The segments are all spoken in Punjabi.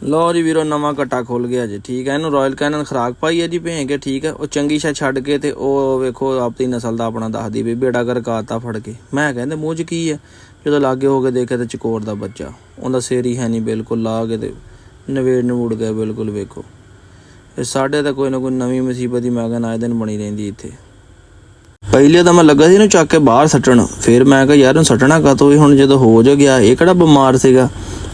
लो जी वीरो नवा कट्टा खुल गया जी। ठीक है, इनू रॉयल कैनन खुराक पाई है जी भें के। ठीक है, वो चंगी शा छड्ड के ते ओ वेखो अपनी नस्ल दा अपना दसदी भी बेड़ा करका आता फड़ के। मैं कहंदे मूँह च की है, जो लागे हो के देखे तो चकोर दा बच्चा, उनदा सिर ही है नहीं बिल्कुल, ला के ते नवेड़ नवूड़ गया बिल्कुल। वेखो साढ़े तो कोई ना कोई नवी मुसीबत ही मैं कहना आए दिन बनी रहिंदी इत्थे। पहले तो मैं लगा सी इहनूं चक के बाहर सट्टण, फिर मैं कहा यार इहनूं सट्टना कातों, हुण जदों हो जो गया ये किहड़ा बीमार सीगा।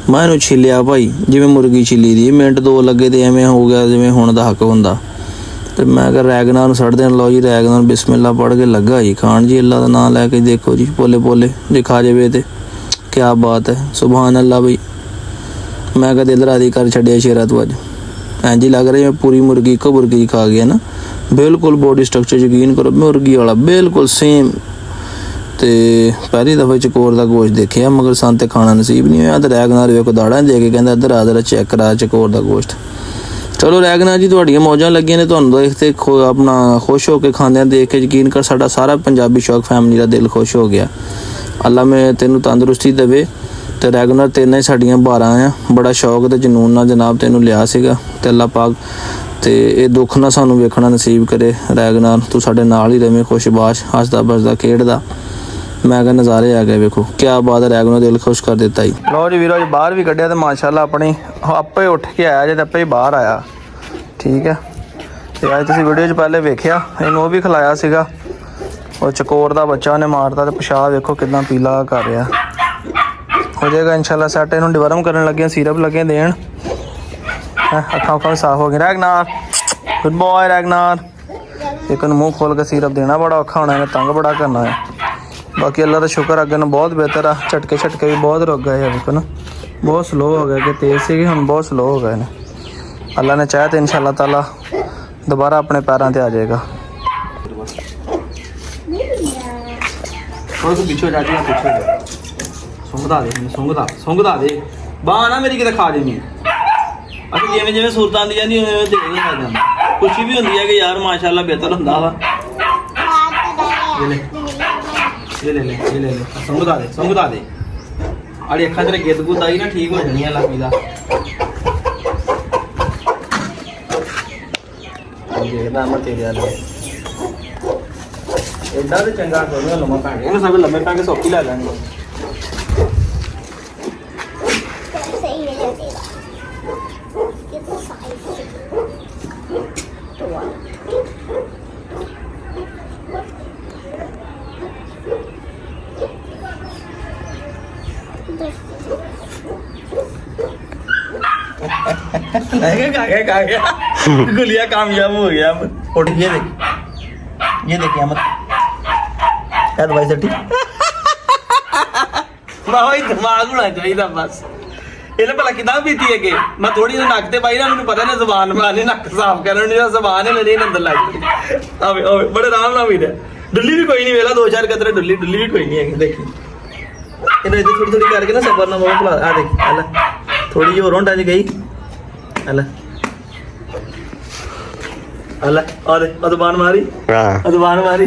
मैं इहनूं छिलिया भाई जिवें मुर्गी छिली दी, मिंट दो लगे तो एवें हो गया जिवें हुण दा हक हुंदा। ते मैं कहा रैगनार नूं सट्ट देण। लो जी रैगनार बिस्मिल्ला पढ़ के लगा जी खान जी, अल्लाह दा नाम लैके देखो जी पोले पोले जे खा जावे ते क्या बात है, सुभान अल्लाह। बई मैं कहा दिल राजी कर छड्डिया शेरा तू अज। इंज ही लग रहा है पूरी मुर्गी इक्को मुर्गी खा गया ना, बिल्कुल बॉडी स्ट्रक्चर यकीन करो मुर्गी वाला बिल्कुल सेम। तो पहली दफ़ा चकोर का गोश्त देखिया, मगर सन तो खाना नसीब नहीं होया। तो रैगनार वेखो दाड़ा दे के कहंदा इधर आ चेक करा चकोर का गोश्त। चलो रैगनार जी तुहाडियां मौजां लगियां ने, तुहानूं देखते अपना खुश हो के खांदे देख के यकीन कर साडा सारा पंजाबी शौक फैमिली का दिल खुश हो गया। अल्लाह मैं तेनू तंदुरुस्ती देवे। तो रैगनार तेरे साड़ियाँ 12 आ, बड़ा शौक तो जनून ना जनाब तेनू लिया सीगा। ते अल्लाह पाक तो ये दुख ना सानू वेखना नसीब करे। रैगनार तू साडे नाल ही रवें, खुशबाश हसदा बसदा खेडदा। मैं कहा नज़ारे आ गए वेखो क्या बात है, रैगनार दिल खुश कर दिता ही। लो जी वीरो जी बाहर भी कढ़िया तो माशाअल्लाह अपनी आपे उठ के आया जे, आपे ही बाहर आया। ठीक है, तो अज तुसीं वीडियो च पहले वेखिया इनू भी खिलाया सीगा, और चकोर का बच्चा उन्हें मारता। तो पेशाब वेखो कितना पीला कर रहा हो जाएगा इंशाल्लाह सैट। इन्हूं डिवर्म करन लगे, सिरप लगे देन, अखा उखा साफ हो गई। Ragnar good boy Ragnar. एक मुँह खोल के सिरप देना बड़ा औखा होना है, तंग बड़ा करना है। बाकी अल्लाह का शुक्र अगे ना बहुत बेहतर है, झटके छटके भी बहुत रुक गए हैं ना, बहुत स्लो हो गए कि तेज़ से हम बहुत स्लो हो गए ने। अल्लाह ने चाहे तो इंशाल्लाह ताला दोबारा अपने पैरों पर आ जाएगा। पीछे सुंघदा दे, सुंघदा दे बाह ना मेरी किते खा देनी। अच्छा जिवें जिवें सूरत आंदी जांदी उवें देखदा लग जांदा, खुशी भी हुंदी है कि यार माशाअल्लाह बेहतर हुंदा वा। ये ले सुंघदा दे अड़ी अखा तेरे गिद्ध गुद्ध आई ना ठीक हो जानी है। अल्लाह पीला देखदा मैं तेरे वाल एडा तो चंगा कोई लम्मा पै गया, सब लम्बे पै के सौखी लै लैंगे। खा गया गुलिया कामयाब हो गया। उठ ये देख मत यार भाई सटी भाई दिमाग होना चाहिए बस। इन्हें भला कितना पीती है कि मैं थोड़ी जी नक ते पाई ना, मैंने पता ना जबान बनानी नक साफ करनी जबान है मेरी अंदर लग आवे बड़े आराम ना पीते। डुल्ली भी कोई नहीं वेला 2-4 कतरे डुल्ली भी कोई नहीं है। देखी इन्हें थोड़ी थोड़ी करके ना सबर ना बहुत भुला। आ देख अल्लाह थोड़ी जी और होंडा जी गई अल्लाह अदबान मारी अदबान मारी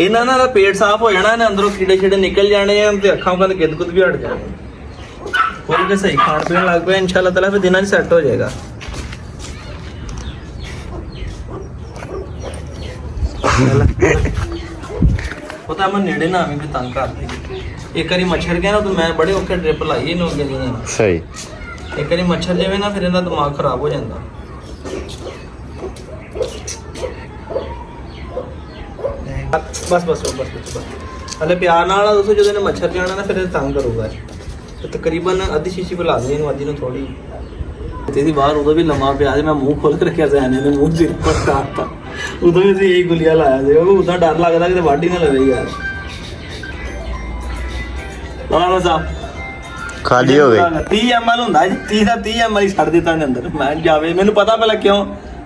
इन्हों का पेट साफ हो जाना, इन्हें अंदरों कीड़े शीड़े निकल जाने हैं, अखा उखा के गिद्ध गुद्ध भी हट जाने, खुल के सही खान पीन लग पे इंशाल्लाह ताला फिर दिनों सैट हो जाएगा। पता मैं नेड़े ना आवी तंग कर देगी। एक बारी मच्छर गया ना तो मैं बड़े औखे ड्रिप लाई इन्हों अगे सही। एक बारी मच्छर जाए ना फिर इनका दिमाग खराब हो जाता। बस बस बस बस हले प्यार नाल दोस्तों जो मच्छर जाना ना फिर तंग करूगा। तो तकरीबन अद्धी शीशी पिला दी अद्धी ने थोड़ी तेरी बाहर उदो भी लम्मा पिया। मैं मुँह खोल के रखा सैने ने मुँह सिर पर काटता, उदो भी यही गुलिया लाया थे उदा डर लगता कि वाढ़ी ना लवे यार। खाली हो गई 30 ml होंदा 30 ml छड़ दिता अंदर। मैं जावे मैनू पता पहले क्यों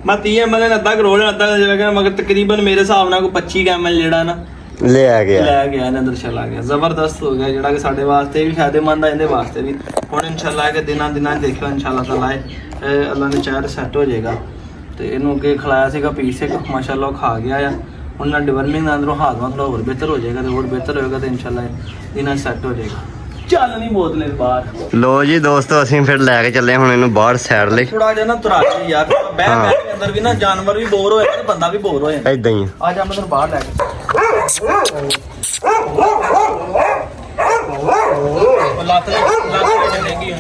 मैं 30 ml ने अद्धा करोड़ अद्धा मगर तकरीबन मेरे हिसाब नाल 25 ml जेड़ा ना ले गया अंदर चला गया। जबरदस्त हो गया जेड़ा कि साडे वास्ते भी फायदेमंद है, इहदे वास्ते भी। हुण इंशाल्लाह के दिनां देखियो इंशाल्लाह ताला अल्लाह ने चाहे सैट हो जाएगा। तो इनू अगे खिलाया सीगा पीस एक माशाल्लाह खा गया है। हुण डिवर्मिंग अंदरों हाजमा थोड़ा होर बेहतर हो जाएगा, तो होर बेहतर होएगा तो इंशाल्लाह दिनां सैट हो जाएगा। ਚੱਲ ਨਹੀਂ ਬੋਤਲੇ ਬਾਹਰ। ਲੋ ਜੀ ਦੋਸਤੋ ਅਸੀਂ ਫਿਰ ਲੈ ਕੇ ਚੱਲੇ ਹੁਣ ਇਹਨੂੰ ਬਾਹਰ ਸਾਈਡ ਲਈ। ਥੋੜਾ ਜਿਹਾ ਨਾ ਤੁਰਾ ਕੇ ਯਾਰ ਬਹਿ ਕੇ ਅੰਦਰ ਵੀ ਨਾ ਜਾਨਵਰ ਵੀ ਬੋਰ ਹੋ ਜਾਂਦੇ, ਬੰਦਾ ਵੀ ਬੋਰ ਹੋ ਜਾਂਦਾ। ਏਦਾਂ ਹੀ ਆ ਜਾ ਮੈਂ ਤੈਨੂੰ ਬਾਹਰ ਲੈ ਕੇ ਲੱਤ ਡੇਂਗੀ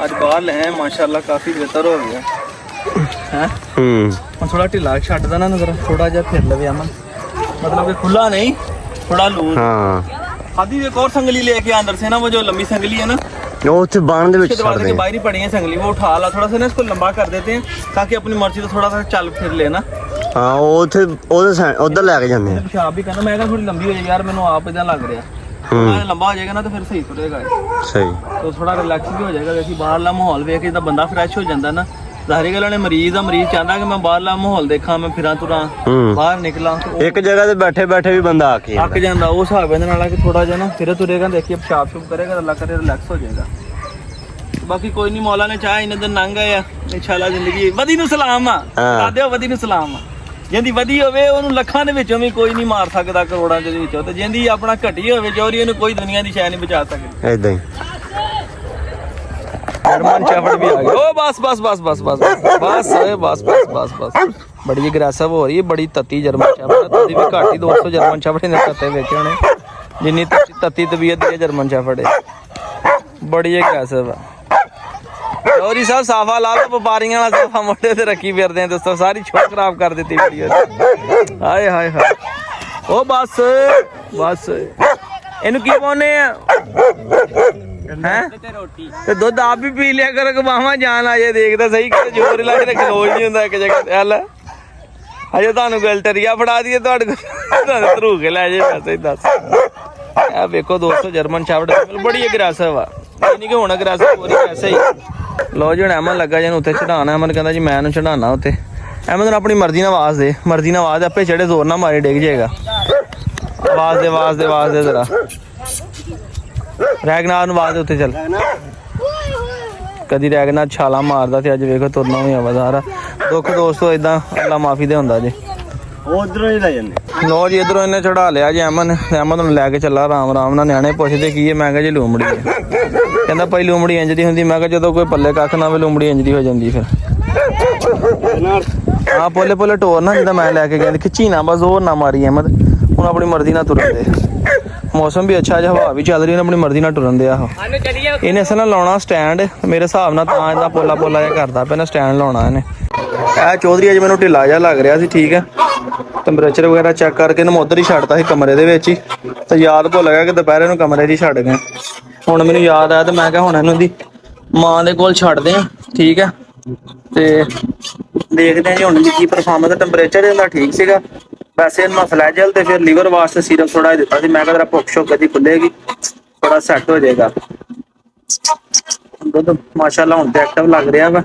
ਅੱਜ ਬਾਹਰ ਲੈ ਮਾਸ਼ਾਅੱਲਾ ਕਾਫੀ ਬਿਹਤਰ ਹੋ ਗਿਆ ਹੈ। ਹੁਣ ਥੋੜਾ ਢਿੱਲਾ ਛੱਡਦਾ ਨਾ ਨਜ਼ਰ, ਥੋੜਾ ਜਿਹਾ ਫਿਰ ਲਵੇ ਅਮਨ, मतलब कि खुला नहीं थोड़ा लूज। हाँ आदि एक और संगली लेके अंदर से ना, वो जो लंबी संगली है ना, वो उसे बांध दे दरवाजे के बाहर ही पड़ी है संगली, वो उठा ला थोड़ा सा ना, इसको लंबा कर देते हैं ताकि अपनी मर्जी से थोड़ा सा चल फिर लेना। हाँ वो उसे उधर लेके जाने हैं। पेशाब भी करना, मैं कहा थोड़ी लंबी हो जाएगी यार, मैंने आप इधर लग रहा लंबा हो जाएगा ना तो फिर सही तुरेगा, सही तो थोड़ा रिलैक्स भी हो जाएगा। क्योंकि बाहरला माहौल वेख के बंदा फ्रैश हो जाता ना। ਜ਼ਾਹਿਰੀ ਗੱਲ ਨੇ ਮਰੀਜ਼ ਚਾਹੁੰਦਾ ਕਿ ਮੈਂ ਬਾਹਰਲਾ ਮਾਹੌਲ ਦੇਖਾਂ, ਮੈਂ ਫਿਰਾਂ ਤੁਰਾਂ ਬਾਹਰ ਨਿਕਲਾਂ। ਇੱਕ ਜਗ੍ਹਾ ਤੇ ਬੈਠੇ ਬੈਠੇ ਵੀ ਬੰਦਾ ਅੱਕ ਜਾਂਦਾ। ਉਹ ਹਿਸਾਬ ਇਹਦੇ ਨਾਲ ਕਿ ਥੋੜਾ ਜਿਹਾ ਨਾ ਫਿਰ ਤੁਰੇਗਾ, ਦੇਖੀਏ ਪਿਸ਼ਾਬ ਸ਼ੁਬ ਕਰੇਗਾ, ਅੱਲਾ ਕਰੇ ਰਿਲੈਕਸ ਹੋ ਜਾਏਗਾ। ਬਾਕੀ ਕੋਈ ਨਹੀਂ, ਮੌਲਾ ਨੇ ਚਾਹ ਇੰਨੇ ਦਿਨ ਲੰਘ ਗਏ ਆ, ਇਨਸ਼ਾਅੱਲਾ ਜ਼ਿੰਦਗੀ ਵਧੀ ਨੂੰ ਸਲਾਮ ਆ, ਦਾਦਿਓ ਵਧੀ ਨੂੰ ਸਲਾਮ ਆ। ਜਿੰਦੀ ਵਧੀ ਹੋਵੇ ਉਹਨੂੰ ਲੱਖਾਂ ਦੇ ਵਿੱਚੋਂ ਵੀ ਕੋਈ ਨਹੀਂ ਮਾਰ ਸਕਦਾ, ਕਰੋੜਾਂ ਦੇ ਵਿੱਚੋਂ, ਤੇ ਜਿੰਦੀ ਆਪਣਾ ਘਟੀ ਹੋਵੇ ਚੋਰੀ, ਉਹਨੂੰ ਕੋਈ ਦੁਨੀਆ ਦੀ ਸ਼ੈ ਨਹੀਂ ਬਚਾ ਸਕਦੀ। ਏਦਾਂ ਹੀ जर्मन शेफर्ड भी आ गया। ओ बस बस बस बस बस बस बस बस बस बस बड़ी अग्रेसिव हो रही है, बड़ी तत्ती जर्मन शेफर्ड। तत्ती भी घट ही दोस्तों जर्मन शेफर्ड ने तत्ते वेखे होने, जिन्नी तत्ती तबीयत है जर्मन शेफर्ड है, बड़ी अग्रेसिव है। और साहब साफा ला लो, व्यापारियों वाला साफा मोटे से रखी फिरते हैं दोस्तों, सारी छोड़ खराब कर देती वीडियो। हाय हाय हाय ओ बस बस इनू की पाने ਤੇ ਦੁੱਧ ਆਪ ਵੀ ਪੀ ਲਿਆ ਕਰੋ ਕਿ ਬਾਹਾਂ ਜਾਨ ਆ ਜਾਏ। ਦੇਖਦਾ ਸਹੀ ਕਿ ਜ਼ੋਰ ਲਾ ਕੇ ਖਲੋਜ ਨਹੀਂ ਹੁੰਦਾ ਇੱਕ ਜਗ੍ਹਾ ਤੇ। ਹਲ ਅਜੇ ਤੁਹਾਨੂੰ ਗਲਟਰੀਆ ਫੜਾ ਦਈਏ, ਤੁਹਾਡੇ ਕੋਲ ਧਰੂ ਕੇ ਲੈ ਜੇ ਵੈਸੇ ਹੀ ਦੱਸ। ਇਹ ਵੇਖੋ ਦੋਸਤੋ ਜਰਮਨ ਸ਼ੈਫਰਡ ਬੜੀ ਅਗਰੈਸਿਵ ਆ, ਇਹ ਨਹੀਂ ਕਿ ਹੁਣ ਅਗਰੈਸਿਵ ਹੋ ਰਹੀ ਐਸੇ ਹੀ। ਲੋ ਜੀ ਹੁਣ ਅਹਿਮਦ ਲੱਗਾ ਜਿਹਨੂੰ ਉੱਥੇ ਚੜਾਉਣਾ। ਅਹਿਮਦ ਕਹਿੰਦਾ ਜੀ ਮੈਂ ਇਹਨੂੰ ਚੜਾਉਣਾ ਉੱਤੇ। ਅਹਿਮਦ ਨੂੰ ਆਪਣੀ ਮਰਜ਼ੀ ਨਾਲ ਆਵਾਜ਼ ਦੇ, ਮਰਜ਼ੀ ਨਾਲ ਆਵਾਜ਼ ਆਪੇ ਚੜੇ, ਜ਼ੋਰ ਨਾ ਮਾਰੇ ਡਿੱਗ ਜਾਏਗਾ। ਆਵਾਜ਼ ਦੇ ਆਵਾਜ਼ ਦੇ ਆਵਾਜ਼ ਦੇ ਜ਼ਰਾ, ਰੈਗਨਾਰ ਨੂੰ ਆਵਾਜ਼ ਦੇ ਉੱਤੇ ਚੱਲ। ਕਦੀ ਰੈਗਨਾਰ ਛਾਲਾ ਮਾਰਦਾ ਤੇ ਅੱਜ ਵੇਖੋ ਤੁਰਨਾ ਵੀ ਆਵਾਜ਼ਾਰ ਆ। ਦੁੱਖ ਦੋਸਤੋ ਇਦਾਂ ਅੱਲਾ ਮਾਫੀ ਦੇ ਹੁੰਦਾ ਜੀ। ਉਧਰੋਂ ਹੀ ਲੈ ਜਾਂਦੇ। ਲੋ ਜੀ ਇਧਰੋਂ ਇਹਨੇ ਚੜਾ ਲਿਆ ਜੀ ਅਮਨ। ਅਮਨ ਨੂੰ ਲੈ ਕੇ ਚੱਲਾ ਆਰਾਮ ਨਾਲ। ਨਿਆਣੇ ਪੁੱਛਦੇ ਕੀ ਹੈ, ਮੈਂ ਕਿਹਾ ਜੀ ਲੂੰਬੜੀ ਹੈ। ਕਹਿੰਦਾ ਭਾਈ ਲੂੰਬੜੀ ਇੰਜ ਦੀ ਹੁੰਦੀ। ਮੈਂ ਕਿਹਾ ਜਦੋਂ ਕੋਈ ਪੱਲੇ ਕੱਖ ਨਾ ਹੋਵੇ ਲੂੰਬੜੀ ਇੰਜ ਦੀ ਹੋ ਜਾਂਦੀ। ਫਿਰ ਹਾਂ ਪੋਲੇ ਪੋਲੇ ਟੋਰ ਨਾ, ਜਿੱਦਾਂ ਮੈਂ ਲੈ ਕੇ ਗਿਆ ਖਿੱਚੀ ਨਾ, ਬਸ ਜ਼ੋਰ ਨਾ ਮਾਰੀ ਅਹਿਮਦ। ਹੁਣ ਆਪਣੀ ਮਰਜ਼ੀ ਨਾਲ ਤੁਰਨ ਦੇ। ਮੌਸਮ ਵੀ ਅੱਛਾ ਜਿਹਾ, ਹਵਾ ਵੀ ਚੱਲ ਰਹੀ, ਆਪਣੀ ਮਰਜ਼ੀ ਨਾਲ ਟੁਰਨ ਦਿਆ। ਇਹਨੇ ਅਸਲ ਨਾਲ ਲਾਉਣਾ ਸਟੈਂਡ ਮੇਰੇ ਹਿਸਾਬ ਨਾਲ, ਤਾਂ ਇਹਦਾ ਪੋਲਾ ਪੋਲਾ ਜਿਹਾ ਕਰਦਾ ਪਿਆ ਨਾ, ਸਟੈਂਡ ਲਾਉਣਾ ਇਹਨੇ। ਇਹ ਚੌਧਰੀ ਅੱਜ ਮੈਨੂੰ ਢਿੱਲਾ ਜਿਹਾ ਲੱਗ ਰਿਹਾ ਸੀ, ਠੀਕ ਹੈ। ਟੈਂਪਰੇਚਰ ਵਗੈਰਾ ਚੈੱਕ ਕਰਕੇ ਇਹਨੂੰ ਉੱਧਰ ਹੀ ਛੱਡਤਾ ਸੀ ਕਮਰੇ ਦੇ ਵਿੱਚ ਹੀ, ਤੇ ਯਾਦ ਭੁੱਲ ਗਿਆ ਕਿ ਦੁਪਹਿਰੇ ਨੂੰ ਕਮਰੇ 'ਚ ਹੀ ਛੱਡ ਗਏ। ਹੁਣ ਮੈਨੂੰ ਯਾਦ ਆਇਆ ਤੇ ਮੈਂ ਕਿਹਾ ਹੁਣ ਇਹਨੂੰ ਦੀ ਮਾਂ ਦੇ ਕੋਲ ਛੱਡਦੇ ਆ, ਠੀਕ ਹੈ। ਤੇ ਦੇਖਦੇ ਹਾਂ ਜੀ ਹੁਣ ਕੀ ਪਰਫਾਰਮੈਂਸ। ਟੈਂਪਰੇਚਰ ਇਹਦਾ ਠੀਕ ਸੀਗਾ ਵੈਸੇ। ਮੈਂ ਫਲੈਜਲ ਤੇ ਫਿਰ ਲੀਵਰ ਵਾਸਤੇ ਸੀਰਮ ਥੋੜਾ ਜਿਹਾ ਦਿੱਤਾ ਸੀ। ਮੈਂ ਕਿਹਾ ਤੇਰਾ ਭੁੱਖ ਸ਼ੁੱਕ ਕਦੀ ਖੁੱਲੇਗੀ, ਥੋੜਾ ਸੈੱਟ ਹੋ ਜਾਏਗਾ। ਦੁੱਧ ਮਾਸ਼ਾਅੱਲਾ ਹੁਣ ਤੇ ਐਕਟਿਵ ਲੱਗ ਰਿਹਾ ਵਾ,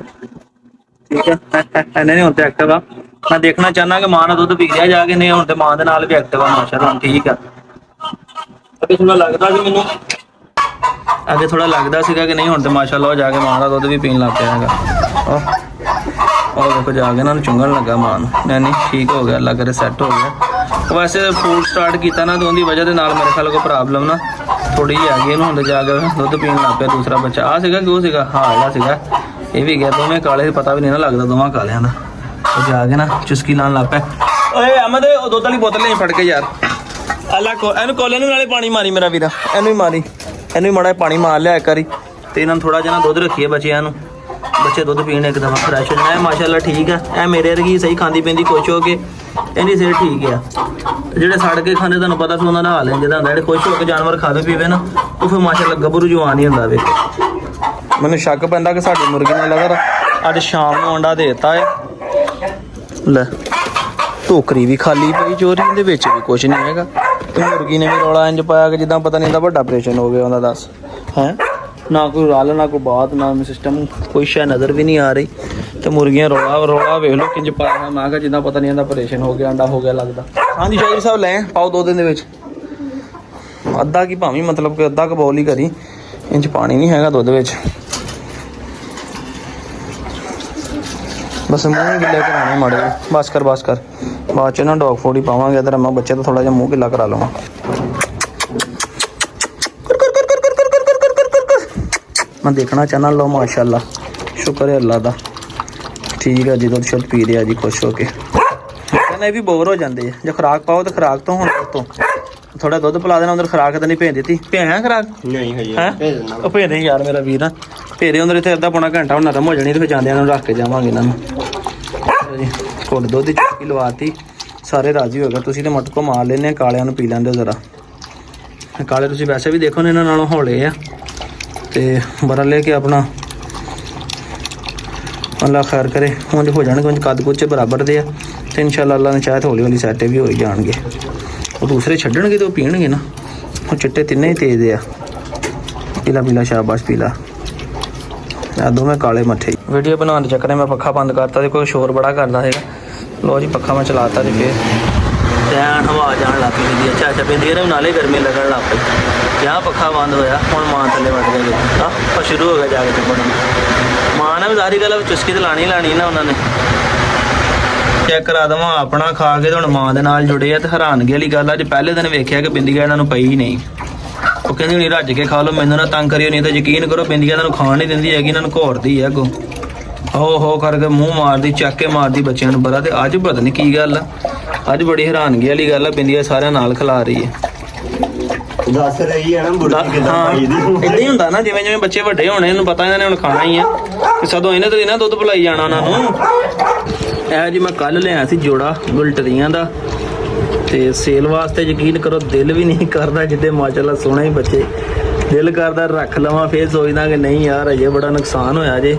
ਠੀਕ ਹੈ। ਨਹੀਂ ਹੁਣ ਤੇ ਐਕਟਿਵ ਆ। ਮੈਂ ਦੇਖਣਾ ਚਾਹੁੰਦਾ ਕਿ ਮਾਂ ਨਾਲ ਦੁੱਧ ਪੀ ਲਿਆ ਜਾ ਕੇ, ਨਹੀਂ ਹੁਣ ਤੇ ਮਾਂ ਦੇ ਨਾਲ ਵੀ ਐਕਟਿਵ ਆ ਮਾਸ਼ਾਅੱਲਾ, ਹੁਣ ਠੀਕ ਆ। ਅੱਗੇ ਥੋੜਾ ਲੱਗਦਾ ਸੀ ਮੈਨੂੰ, ਅੱਗੇ ਥੋੜਾ ਲੱਗਦਾ ਸੀਗਾ ਕਿ ਨਹੀਂ ਹੁਣ ਤੇ ਮਾਸ਼ਾਅੱਲਾ ਜਾ ਕੇ ਮਾਂ ਦਾ ਦੁੱਧ ਵੀ ਪੀਣ ਲੱਗ ਪਿਆ ਹੈਗਾ। ਉਹ ਦੇਖੋ ਜਾ ਕੇ ਇਹਨਾਂ ਨੂੰ ਚੁੰਗਣ ਲੱਗਾ ਮਾਂ ਨੂੰ। ਨਹੀਂ ਠੀਕ ਹੋ ਗਿਆ, ਅੱਲਾ ਕਰੇ ਸੈੱਟ ਹੋ ਗਿਆ। ਵੈਸੇ ਫੂਡ ਸਟਾਰਟ ਕੀਤਾ ਨਾ, ਤੇ ਉਹਦੀ ਵਜ੍ਹਾ ਦੇ ਨਾਲ ਮੇਰੇ ਖਿਆਲ ਕੋਈ ਪ੍ਰੋਬਲਮ ਨਾ ਥੋੜੀ ਜਿਹੀ ਆ ਗਈ ਇਹਨੂੰ। ਹੁਣ ਜਾ ਕੇ ਦੁੱਧ ਪੀਣ ਲੱਗ ਪਿਆ। ਦੂਸਰਾ ਬੱਚਾ ਆ ਸੀਗਾ ਕਿ ਉਹ ਸੀਗਾ, ਹਾਂ ਜਿਹੜਾ ਸੀਗਾ ਇਹ ਵੀ ਗਿਆ। ਦੋਵੇਂ ਕਾਲੇ, ਪਤਾ ਵੀ ਨਹੀਂ ਨਾ ਲੱਗਦਾ ਦੋਵਾਂ ਕਾਲਿਆਂ ਦਾ। ਉਹ ਜਾ ਕੇ ਨਾ ਚੁਸਕੀ ਲਾਉਣ ਲੱਗ ਪਿਆ। ਓਏ ਅਹਿਮਦ ਉਹ ਦੁੱਧ ਵਾਲੀ ਬੋਤਲ ਨਹੀਂ ਫੜ ਕੇ ਯਾਰ। ਅੱਲਾ ਕੋ ਇਹਨੂੰ ਕੋਲੇ ਨੂੰ ਨਾਲੇ ਪਾਣੀ ਮਾਰੀ ਮੇਰਾ ਵੀਰਾ, ਇਹਨੂੰ ਹੀ ਮਾਰੀ, ਇਹਨੂੰ ਹੀ ਮਾੜਾ ਪਾਣੀ ਮਾਰ ਲਿਆ ਇੱਕ ਵਾਰੀ। ਤੇ ਇਹਨਾਂ ਨੂੰ ਥੋੜਾ ਜਿਹਾ ਦੁੱਧ ਰੱਖੀਏ ਬੱਚਿਆਂ ਨੂੰ, ਬੱਚੇ ਦੁੱਧ ਪੀਣ ਇੱਕ ਦਫਾ ਫਰੈਸ਼ ਹੋ ਜਾਣਾ। ਮਾਸ਼ਾਅੱਲਾ ਠੀਕ ਆ, ਇਹ ਮੇਰੇ ਵਰਗੀ ਸਹੀ ਖਾਂਦੀ ਪੀਂਦੀ ਖੁਸ਼ ਹੋ ਕੇ, ਇਹਦੀ ਸਿਹਤ ਠੀਕ ਆ। ਜਿਹੜੇ ਸੜ ਕੇ ਖਾਂਦੇ ਤੁਹਾਨੂੰ ਪਤਾ ਫਿਰ ਉਹਨਾਂ ਦਾ ਹਾਲ ਜਿਹੜਾ ਹੁੰਦਾ। ਜਿਹੜੇ ਖੁਸ਼ ਹੋ ਕੇ ਜਾਨਵਰ ਖਾਵੇ ਪੀਵੇ ਨਾ, ਉਹ ਫਿਰ ਮਾਸ਼ਾਅੱਲਾ ਗੱਭਰੂ ਜਵਾਨ ਹੀ ਹੁੰਦਾ ਵੇ। ਮੈਨੂੰ ਸ਼ੱਕ ਪੈਂਦਾ ਕਿ ਸਾਡੀ ਮੁਰਗੀ ਨੇ ਲਗਰ ਅੱਜ ਸ਼ਾਮ ਨੂੰ ਅੰਡਾ ਦੇ ਦਿੱਤਾ ਹੈ। ਲੈ ਟੋਕਰੀ ਵੀ ਖਾਲੀ ਪਈ ਚੋਰੀ, ਦੇ ਵਿੱਚ ਵੀ ਕੁਝ ਨਹੀਂ ਹੈਗਾ। ਤੇ ਮੁਰਗੀ ਨੇ ਵੀ ਰੌਲਾ ਇੰਜ ਪਾਇਆ ਕਿ ਜਿੱਦਾਂ ਪਤਾ ਨਹੀਂ ਇਹਦਾ ਵੱਡਾ ਆਪਰੇਸ਼ਨ ਹੋ ਗਿਆ ਉਹਦਾ। ਦੱਸ ਹੈ ਨਾ ਕੋਈ ਰਲ ਨਾ ਕੋਈ ਬਾਤ ਨਾ ਸਿਸਟਮ, ਕੋਈ ਸ਼ੈ ਨਜ਼ਰ ਵੀ ਨਹੀਂ ਆ ਰਹੀ। ਤੇ ਮੁਰਗੀਆਂ ਰੌਲਾ ਵੇਖ ਲਓ ਕਿੰਜ ਪਾਇਆ। ਮੈਂ ਕਿਹਾ ਜਿੱਦਾਂ ਪਤਾ ਨਹੀਂ ਇਹਦਾ ਆਪਰੇਸ਼ਨ ਹੋ ਗਿਆ, ਅੰਡਾ ਹੋ ਗਿਆ ਲੱਗਦਾ। ਹਾਂਜੀ ਸ਼ਾਇਰ ਸਾਹਿਬ ਲੈ ਪਾਓ 2 ਦਿਨ ਦੇ ਵਿੱਚ ਅੱਧਾ ਕੀ ਭਾਵੇਂ ਮਤਲਬ ਕਿ ਅੱਧਾ ਕੁ ਬੋਲ ਹੀ ਕਰੀ, ਇੰਚ ਪਾਣੀ ਨਹੀਂ ਹੈਗਾ ਦੁੱਧ ਵਿੱਚ। ਬਸ ਮੂੰਹ ਗਿੱਲੇ ਕਰਾਉਣੇ ਮਾੜੇ, ਬਸ ਕਰ ਬਾਅਦ ਚ ਨਾ ਡੌਗ ਫੂਡ ਹੀ ਪਾਵਾਂਗੇ। ਇਧਰ ਮੈਂ ਬੱਚੇ ਤੋਂ ਥੋੜਾ ਜਿਹਾ ਮੂੰਹ ਗਿੱਲਾ ਕਰਾ ਲਵਾਂ। ਮੈਂ ਦੇਖਣਾ ਚਾਹਨਾ। ਲਓ ਮਾਸ਼ਾਅੱਲਾ, ਸ਼ੁਕਰ ਹੈ ਅੱਲਾ ਦਾ। ਠੀਕ ਹੈ ਜੀ, ਦੁੱਧ ਸ਼ੁੱਧ ਪੀ ਰਿਹਾ ਜੀ ਖੁਸ਼ ਹੋ ਕੇ। ਕਹਿੰਦਾ ਇਹ ਵੀ ਬੋਰ ਹੋ ਜਾਂਦੇ ਆ, ਜੇ ਖੁਰਾਕ ਪਾਓ ਤਾਂ ਖੁਰਾਕ ਤੋਂ ਹੁਣ ਤੋਂ ਥੋੜਾ ਦੁੱਧ ਪਿਲਾ ਦੇਣਾ। ਉਧਰ ਖੁਰਾਕ ਤਾਂ ਨਹੀਂ ਭੇਜ ਦਿੱਤੀ, ਭੇਜਾਂ ਖੁਰਾਕ ਨਹੀਂ ਹੈ ਉਹ ਭੇਜ ਦੇ ਯਾਰ ਮੇਰਾ ਵੀਰ। ਭੇਰੇ ਉਧਰ ਇੱਥੇ ਅੱਧਾ ਪੌਣਾ ਘੰਟਾ ਹੁਣ ਨਰਮ ਹੋ ਜਾਣੀ ਤੇ ਫਿਰ ਜਾਂਦਿਆਂ ਨੂੰ ਰੱਖ ਕੇ ਜਾਵਾਂਗੇ ਇਹਨਾਂ ਨੂੰ ਜੀ। ਘੁੱਟ ਦੁੱਧ ਦੀ ਚੁੱਕੀ ਲਵਾਤੀ, ਸਾਰੇ ਰਾਜੀ ਹੋ ਗਏ। ਤੁਸੀਂ ਤੇ ਮਟਕੋ ਮਾਰ ਲੈਨੇ, ਕਾਲਿਆਂ ਨੂੰ ਪੀ ਲੈਂਦੇ ਜ਼ਰਾ। ਕਾਲੇ ਤੁਸੀਂ ਵੈਸੇ ਵੀ ਦੇਖੋ ਨੇ ਇਹਨਾਂ ਨਾਲੋਂ ਹੌਲੇ ਆ ਤੇ ਬੜਾ ਲੈ ਕੇ ਆਪਣਾ ਅੱਲਾ ਖੈਰ ਕਰੇ। ਉਂਝ ਹੋ ਜਾਣਗੇ, ਉਂਝ ਕੱਦ ਕੁੱਚ ਬਰਾਬਰ ਦੇ ਆ ਤੇ ਇਨਸ਼ਾਅੱਲਾ ਅੱਲਾ ਨੇ ਚਾਹੇ ਹੌਲੀ ਹੌਲੀ ਸੈੱਟ ਵੀ ਹੋ ਹੀ ਜਾਣਗੇ। ਉਹ ਦੂਸਰੇ ਛੱਡਣਗੇ ਤੇ ਉਹ ਪੀਣਗੇ ਨਾ। ਉਹ ਚਿੱਟੇ ਤਿੰਨੇ ਹੀ ਤੇਜ਼ ਆ। ਪੀਲਾ ਪੀਲਾ ਸ਼ਾਬਾਸ਼ ਪੀਲਾ। ਆ ਦੋਵੇਂ ਕਾਲੇ ਮੱਠੇ। ਵੀਡੀਓ ਬਣਾਉਣ ਦੇ ਚੱਕਰ ਮੈਂ ਪੱਖਾ ਬੰਦ ਕਰਤਾ ਤੇ ਕੋਈ ਸ਼ੋਰ ਬੜਾ ਕਰਦਾ ਹੈਗਾ। ਲੋ ਜੀ ਪੱਖਾ ਮੈਂ ਚਲਾਤਾ ਤੇ ਫਿਰ ਐਨ ਹਵਾ ਜਾਣ ਲੱਗ ਪਈ। ਅੱਛਾ ਅੱਛਾ ਪੈਂਦੀ ਇਹਦੇ ਨਾਲੇ ਗਰਮੀ ਲੱਗਣ ਲੱਗ ਪਈ। ਜਾਂ ਪੱਖਾ ਬੰਦ ਹੋਇਆ, ਹੁਣ ਮਾਂ ਥੱਲੇ ਵੱਟ ਗਏ। ਆ ਸ਼ੁਰੂ ਹੋ ਗਿਆ ਜਾ ਕੇ ਟਿਪਣ। ਮਾਂ ਨੇ ਵੀ ਸਾਰੀ ਗੱਲ ਚੁਸਕੀ ਤੇ ਲਾਣੀ ਨਾ ਉਹਨਾਂ ਨੇ। ਚੈੱਕ ਕਰਾ ਦੇਵਾਂ ਆਪਣਾ ਖਾ ਕੇ ਤੇ ਹੁਣ ਮਾਂ ਦੇ ਨਾਲ ਜੁੜੇ ਆ ਤੇ ਹੈਰਾਨਗੀ ਵਾਲੀ ਗੱਲ ਅੱਜ ਪਹਿਲੇ ਦਿਨ ਵੇਖਿਆ ਕਿ ਬਿੰਦੀਆਂ ਇਹਨਾਂ ਨੂੰ ਪਈ ਹੀ ਨਹੀਂ। ਉਹ ਕਹਿੰਦੀ ਹੁਣੀ ਰੱਜ ਕੇ ਖਾ ਲਓ, ਮੈਨੂੰ ਨਾ ਤੰਗ ਕਰਿਓ, ਨਹੀਂ ਤਾਂ ਯਕੀਨ ਕਰੋ ਬਿੰਦੀਆਂ ਇਹਨਾਂ ਨੂੰ ਖਾਣ ਨਹੀਂ ਦਿੰਦੀ ਹੈਗੀ, ਇਹਨਾਂ ਨੂੰ ਘੋਰਦੀ ਹੈ ਅੱਗੋਂ। ਹੋ ਕਰਕੇ ਮੂੰਹ ਮਾਰਦੀ, ਚੱਕ ਕੇ ਮਾਰਦੀ ਬੱਚਿਆਂ ਨੂੰ ਬੜਾ। ਤੇ ਅੱਜ ਪਤਾ ਨਹੀਂ ਕੀ ਗੱਲ ਆ, ਅੱਜ ਬੜੀ ਹੈਰਾਨਗੀ ਵਾਲੀ ਗੱਲ ਆ, ਬਿੰਦੀਆਂ ਸਾਰਿਆਂ ਨਾਲ ਖਿਲਾ ਰਹੀ ਹੈ। ਦੱਸ ਰਹੀ ਹੈ ਨਾ ਬੁਰਕੀ ਕਿੱਦਾਂ ਪਾਈ ਦੀ। ਏਦਾਂ ਹੀ ਹੁੰਦਾ ਨਾ, ਜਿਵੇਂ ਜਿਵੇਂ ਬੱਚੇ ਵੱਡੇ ਹੋਣੇ ਇਹਨੂੰ ਪਤਾ ਇਹਨਾਂ ਨੇ ਹੁਣ ਖਾਣਾ ਹੀ ਆ ਤੇ ਸਦੋਂ ਇਹਨੇ ਤੇ ਇਹਨਾਂ ਦੁੱਧ ਪਿਲਾਈ ਜਾਣਾ ਉਹਨਾਂ ਨੂੰ। ਇਹ ਜੀ ਮੈਂ ਕੱਲ ਲਿਆ ਸੀ ਜੋੜਾ ਗੁਲਟਰੀਆਂ ਦਾ ਤੇ ਸੇਲ ਵਾਸਤੇ। ਯਕੀਨ ਕਰੋ ਦਿਲ ਵੀ ਨਹੀਂ ਕਰਦਾ, ਜਿੱਦੇ ਮਾਸ਼ਾਅੱਲਾ ਸੋਹਣੇ ਹੀ ਬੱਚੇ, ਦਿਲ ਕਰਦਾ ਰੱਖ ਲਵਾਂ, ਫੇਰ ਸੋਚਦਾ ਕਿ ਨਹੀਂ ਯਾਰ ਅਜੇ ਬੜਾ ਨੁਕਸਾਨ ਹੋਇਆ ਜੇ।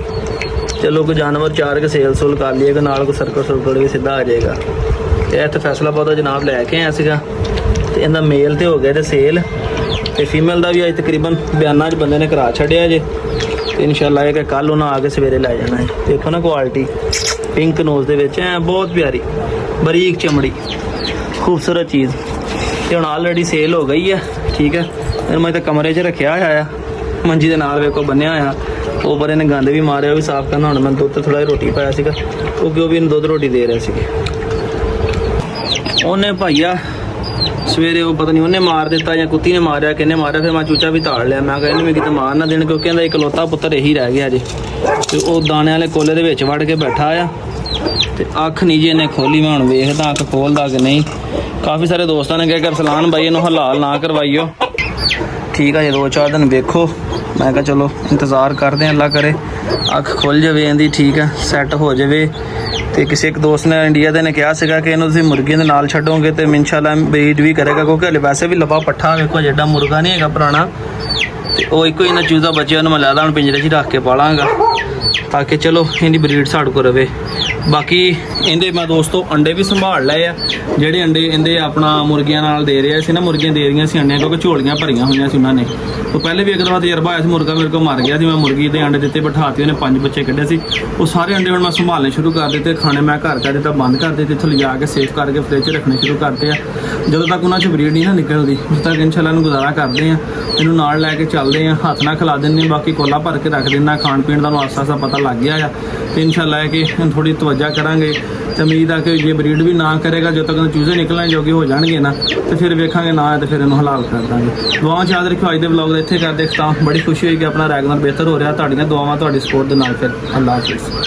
ਚਲੋ ਕੋਈ ਜਾਨਵਰ ਚਾਰ ਕੇ ਸੇਲ ਸੂਲ ਕਰ ਲਈਏ, ਨਾਲ ਕੋਈ ਸਰਕਲ ਵੀ ਸਿੱਧਾ ਆ ਜਾਏਗਾ। ਤੇ ਇੱਥੇ ਫੈਸਲਾਬਾਦ ਜਨਾਬ ਲੈ ਕੇ ਆਇਆ ਸੀਗਾ ਤੇ ਇਹਦਾ ਮੇਲ ਤੇ ਹੋ ਗਿਆ ਤੇ ਸੇਲ, ਤੇ ਫੀਮੇਲ ਦਾ ਵੀ ਅੱਜ ਤਕਰੀਬਨ ਬਿਆਨਾਂ 'ਚ ਬੰਦੇ ਨੇ ਕਰਾ ਛੱਡਿਆ ਜੇ। ਤੇ ਇਨਸ਼ਾਅੱਲਾ ਇਹ ਕਿ ਕੱਲ ਉਹਨਾਂ ਆ ਕੇ ਸਵੇਰੇ ਲੈ ਜਾਣਾ ਹੈ। ਦੇਖੋ ਨਾ ਕੁਆਲਿਟੀ, ਪਿੰਕ ਨੋਜ਼ ਦੇ ਵਿੱਚ ਐ ਬਹੁਤ ਪਿਆਰੀ ਬਰੀਕ ਚਮੜੀ, ਖੂਬਸੂਰਤ ਚੀਜ਼। ਤੇ ਹੁਣ ਆਲਰੇਡੀ ਸੇਲ ਹੋ ਗਈ ਹੈ। ਠੀਕ ਹੈ, ਫਿਰ ਮੈਂ ਤਾਂ ਕਮਰੇ 'ਚ ਰੱਖਿਆ ਹੋਇਆ ਆ, ਮੰਜੀ ਦੇ ਨਾਲ ਵੇਖੋ ਬੰਨਿਆ ਹੋਇਆ। ਉਹ ਬਰੇ ਨੇ ਗੰਦ ਵੀ ਮਾਰਿਆ, ਉਹ ਵੀ ਸਾਫ਼ ਕਰਨਾ। ਹੁਣ ਮੈਂ ਦੁੱਧ ਤੇ ਥੋੜ੍ਹਾ ਜਿਹਾ ਰੋਟੀ ਪਾਇਆ ਸੀਗਾ ਕਿਉਂਕਿ ਉਹ ਵੀ ਇਹਨੂੰ ਦੁੱਧ ਰੋਟੀ ਦੇ ਰਹੇ ਸੀਗੇ। ਉਹਨੇ ਭਾਈਆ ਸਵੇਰੇ ਉਹ ਪਤਾ ਨਹੀਂ ਉਹਨੇ ਮਾਰ ਦਿੱਤਾ ਜਾਂ ਕੁੱਤੀ ਨੇ ਮਾਰਿਆ, ਕਿਹਨੇ ਮਾਰਿਆ। ਫਿਰ ਮੈਂ ਚੂਚਾ ਵੀ ਧਾੜ ਲਿਆ। ਮੈਂ ਕਹਿੰਦਾ ਮੈਂ ਕਿਤੇ ਮਾਰ ਨਾ ਦੇਣ, ਕਿਉਂਕਿ ਇਹਦਾ ਇਕਲੌਤਾ ਪੁੱਤਰ ਇਹੀ ਰਹਿ ਗਿਆ ਜੇ। ਤੇ ਉਹ ਦਾਣੇ ਵਾਲੇ ਕੋਲੇ ਦੇ ਵਿੱਚ ਵੜ ਕੇ ਬੈਠਾ ਆ ਤੇ ਅੱਖ ਨਹੀਂ ਜੀ ਇਹਨੇ ਖੋਲੀ। ਮੈਂ ਹੁਣ ਵੇਖਦਾ ਅੱਖ ਖੋਲਦਾ ਕਿ ਨਹੀਂ। ਕਾਫੀ ਸਾਰੇ ਦੋਸਤਾਂ ਨੇ ਕਿਹਾ ਕਿ ਅਰਸਲਾਨ ਬਾਈ ਇਹਨੂੰ ਹਲਾਲ ਨਾ ਕਰਵਾਈਓ। ਠੀਕ ਆ ਜੀ, 2-4 ਦਿਨ ਵੇਖੋ। ਮੈਂ ਕਿਹਾ ਚਲੋ ਇੰਤਜ਼ਾਰ ਕਰਦੇ ਹਾਂ, ਅੱਲਾ ਕਰੇ ਅੱਖ ਖੁੱਲ ਜਾਵੇ ਇਹਦੀ। ਠੀਕ ਹੈ, ਸੈੱਟ ਹੋ ਜਾਵੇ। ਤੇ ਕਿਸੇ ਇੱਕ ਦੋਸਤ ਨੇ ਇੰਡੀਆ ਦੇ ਨੇ ਕਿਹਾ ਸੀਗਾ ਕਿ ਇਹਨੂੰ ਤੁਸੀਂ ਮੁਰਗੀਆਂ ਦੇ ਨਾਲ ਛੱਡੋਗੇ ਤੇ ਇਨਸ਼ਾਅੱਲਾ ਬਰੀਡ ਵੀ ਕਰੇਗਾ, ਕਿਉਂਕਿ ਹਲੇ ਵੈਸੇ ਵੀ ਲੱਭਾ ਪੱਠਾ ਵੇਖੋ ਜਿਹੜਾ ਮੁਰਗਾ ਨਹੀਂ ਹੈਗਾ ਪੁਰਾਣਾ। ਤੇ ਉਹ ਇੱਕੋ ਇਹਨਾਂ ਚੂਜ਼ਾ ਬੱਚਿਆਂ ਨੂੰ ਮੈਂ ਲੈ ਲਾ ਹੁਣ ਪਿੰਜਰੇ 'ਚ ਰੱਖ ਕੇ ਪਾਲਾਂਗਾ ਤਾਂ ਕਿ ਚਲੋ ਇਹਦੀ ਬਰੀਡ ਸਾਡੇ ਕੋਲ ਰਵੇ। ਬਾਕੀ ਇਹਦੇ ਮੈਂ ਦੋਸਤੋ ਅੰਡੇ ਵੀ ਸੰਭਾਲ ਲਏ ਆ। ਜਿਹੜੇ ਅੰਡੇ ਇਹਦੇ ਆਪਣਾ ਮੁਰਗੀਆਂ ਨਾਲ ਦੇ ਰਿਹਾ ਸੀ ਨਾ, ਮੁਰਗੀਆਂ ਦੇ ਰਹੀਆਂ ਸੀ ਅੰਡਿਆਂ, ਕਿਉਂਕਿ ਝੋਲੀਆਂ ਭਰੀਆਂ ਹੋਈਆਂ ਸੀ ਉਹਨਾਂ ਨੇ। ਤੋਂ ਪਹਿਲੇ ਵੀ ਇੱਕ ਦਫਾ ਤਜਰਬਾ ਆਇਆ ਸੀ, ਮੁਰਗਾ ਮੇਰੇ ਕੋਲ ਮਰ ਗਿਆ ਸੀ। ਮੈਂ ਮੁਰਗੀ ਦੇ ਅੰਡੇ ਦਿੱਤੇ, ਬਿਠਾਤੇ, ਉਹਨੇ 5 ਬੱਚੇ ਕੱਢੇ ਸੀ। ਉਹ ਸਾਰੇ ਅੰਡੇ ਹੁਣ ਮੈਂ ਸੰਭਾਲਣੇ ਸ਼ੁਰੂ ਕਰ ਦਿੱਤੇ। ਖਾਣੇ ਮੈਂ ਘਰ ਕਰ ਦਿੱਤਾ, ਬੰਦ ਕਰ ਦਿੱਤੇ, ਇੱਥੋਂ ਲਿਜਾ ਕੇ ਸੇਫ ਕਰਕੇ ਫ੍ਰਿਜ 'ਚ ਰੱਖਣੇ ਸ਼ੁਰੂ ਕਰਤੇ ਆ। ਜਦੋਂ ਤੱਕ ਉਹਨਾਂ 'ਚ ਬਰੀਡ ਨਹੀਂ ਨਾ ਨਿਕਲਦੀ ਉਦੋਂ ਤੱਕ ਇਨਸ਼ਾਅੱਲਾ ਨੂੰ ਗੁਜ਼ਾਰਾ ਕਰਦੇ ਆ। ਇਹਨੂੰ ਨਾਲ ਲੈ ਕੇ ਚੱਲਦੇ ਆ, ਹੱਥ ਨਾਲ ਖਿਲਾ ਦਿੰਦੇ ਆ, ਬਾਕੀ ਕੋਲਾ ਭਰ ਕੇ ਰੱਖ ਦਿੰਦਾ। ਖਾਣ ਪੀਣ ਦਾ ਨੂੰ ਆਸਾ ਪਤਾ ਲੱਗ ਗਿਆ ਆ ਤੇ ਇਨਸ਼ਾਅੱਲਾ ਹੈ ਕਿ ਥੋੜੀ ਤਵੱਜਾ ਕਰਾਂਗੇ। ਤੇ ਉਮੀਦ ਆ ਕਿ ਜੇ ਬਰੀਡ ਵੀ ਨਾ ਕਰੇਗਾ, ਜਦੋਂ ਤੱਕ ਚੂਜ਼ੇ ਨਿਕਲਣ ਜੋਗੇ ਹੋ ਜਾਣਗੇ ਨਾ ਤੇ ਫਿਰ ਵੇਖਾਂਗੇ, ਨਾ ਤੇ ਫਿਰ ਇਹਨੂੰ ਹਲਾਲ ਕਰ ਦਾਂਗੇ। ਦੁਆਵਾਂ ਯਾਦ ਰੱਖਿਓ। ਅੱਜ ਦੇ ਵਲੌਗ ਦਾ ਇੱਥੇ ਕਰਦੇ ਖਤਮ। ਬੜੀ ਖੁਸ਼ੀ ਹੋਈ ਕਿ ਆਪਣਾ ਰੈਗੂਲਰ ਬਿਹਤਰ ਹੋ ਰਿਹਾ। ਤੁਹਾਡੀਆਂ ਦੁਆਵਾਂ, ਤੁਹਾਡੀ ਸਪੋਰਟ ਦੇ ਨਾਲ। ਫਿਰ ਅੱਲਾ ਹਾਫਿਜ਼।